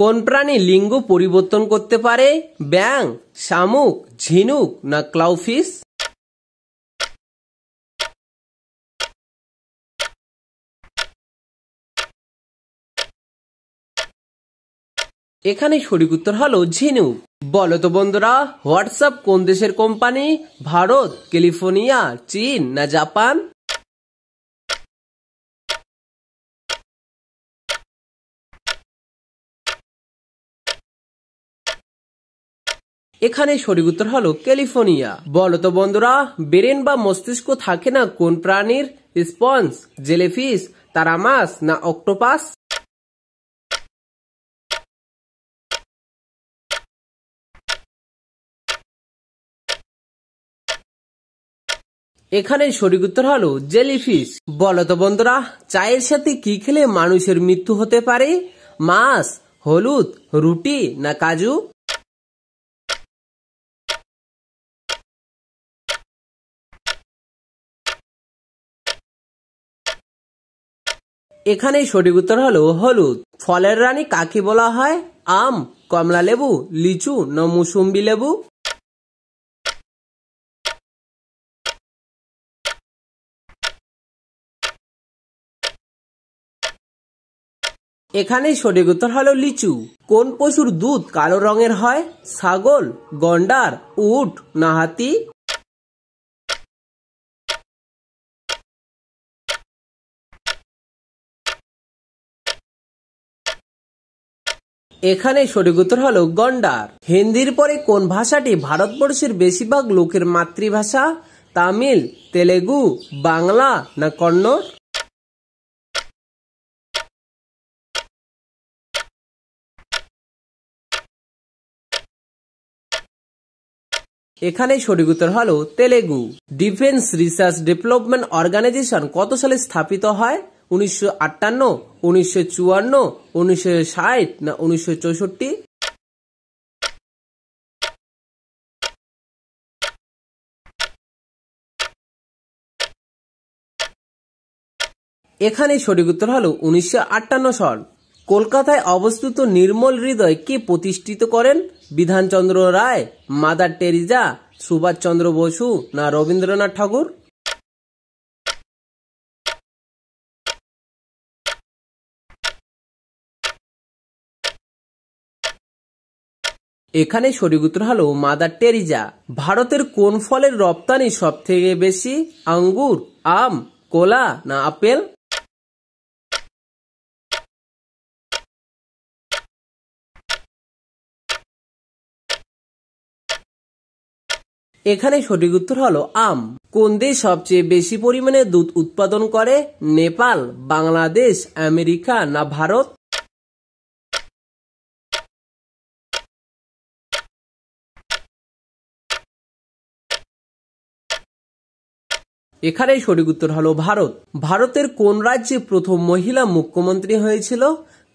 কোন প্রাণী লিঙ্গ পরিবর্তন করতে পারে? ব্যাঙ, শামুক, ঝিনুক না ক্লাউফিশ? এখানে সঠিক উত্তর হলো ঝিনুক। বলো তো বন্ধুরা, হোয়াটসঅ্যাপ কোন দেশের কোম্পানি? ভারত, ক্যালিফোর্নিয়া, চীন না জাপান? এখানে সঠিক উত্তর হলো ক্যালিফোর্নিয়া। বলো তো বন্ধুরা, ব্রেন বা মস্তিষ্ক থাকে না কোন প্রাণীর? স্পঞ্জ, জেলিফিশ, তারা মাছ না অক্টোপাস? এখানে সঠিক উত্তর হলো জেলিফিশ। বলো তো বন্ধুরা, চায়ের সাথে কি খেলে মানুষের মৃত্যু হতে পারে? মাছ, হলুদ, রুটি না কাজু? এখানে সঠিক উত্তর হলো হলুদ। ফলের রানী কাকে বলা হয়? আম, কমলা লেবু, লিচু না মুসুম্বি লেবু? এখানে সঠিক উত্তর হলো লিচু। কোন পশুর দুধ কালো রঙের হয়? ছাগল, গন্ডার, উট না হাতি? এখানে সঠিক উত্তর হলো গন্ডার। হিন্দির পরে কোন ভাষাটি ভারতবর্ষের বেশিরভাগ লোকের মাতৃভাষা? তামিল, তেলেগু, বাংলা না কন্নড়? এখানে সঠিক উত্তর হলো Telugu. Defence research development organisation কত সালে স্থাপিত হয়? 1958, 1954, 1960 না 1964? এখানে সঠিক উত্তর হলো 1958 সাল। কলকাতায় অবস্থিত নির্মল হৃদয় কে প্রতিষ্ঠিত করেন? বিধানচন্দ্র রায়, মাদার টেরিজা, সুভাষচন্দ্র বসু না রবীন্দ্রনাথ ঠাকুর? এখানে সঠিক উত্তর হলো মাদার টেরিজা। ভারতের কোন ফলের রপ্তানি সব থেকে বেশি? আঙ্গুর, আম, কলা না আপেল? এখানে সঠিক উত্তর হলো আম। কোন দেশ সবচেয়ে বেশি পরিমাণে দুধ উৎপাদন করে? নেপাল, বাংলাদেশ, আমেরিকা না ভারত? এখানে সঠিক উত্তর হলো ভারত। ভারতের কোন রাজ্যে প্রথম মহিলা মুখ্যমন্ত্রী হয়েছিল?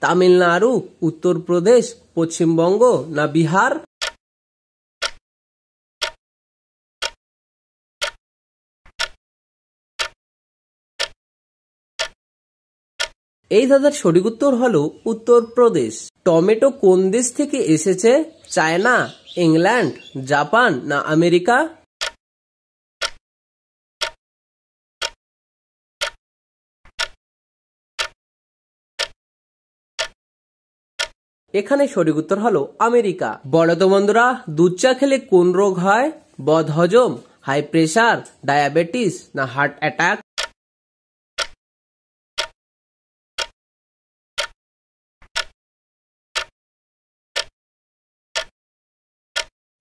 তামিলনাড়ু, উত্তরপ্রদেশ, পশ্চিমবঙ্গ না বিহার? এই দাদার সঠিক উত্তর হলো উত্তরপ্রদেশ। টমেটো কোন দেশ থেকে এসেছে? চায়না, ইংল্যান্ড, জাপান না আমেরিকা? এখানে সঠিক উত্তর হলো আমেরিকা। বলো তো বন্ধুরা, দুধ চা খেলে কোন রোগ হয়? বদহজম, হাই প্রেসার, ডায়াবেটিস না হার্ট অ্যাটাক?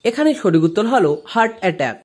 এখানে সঠিক উত্তর হলো হার্ট অ্যাটাক।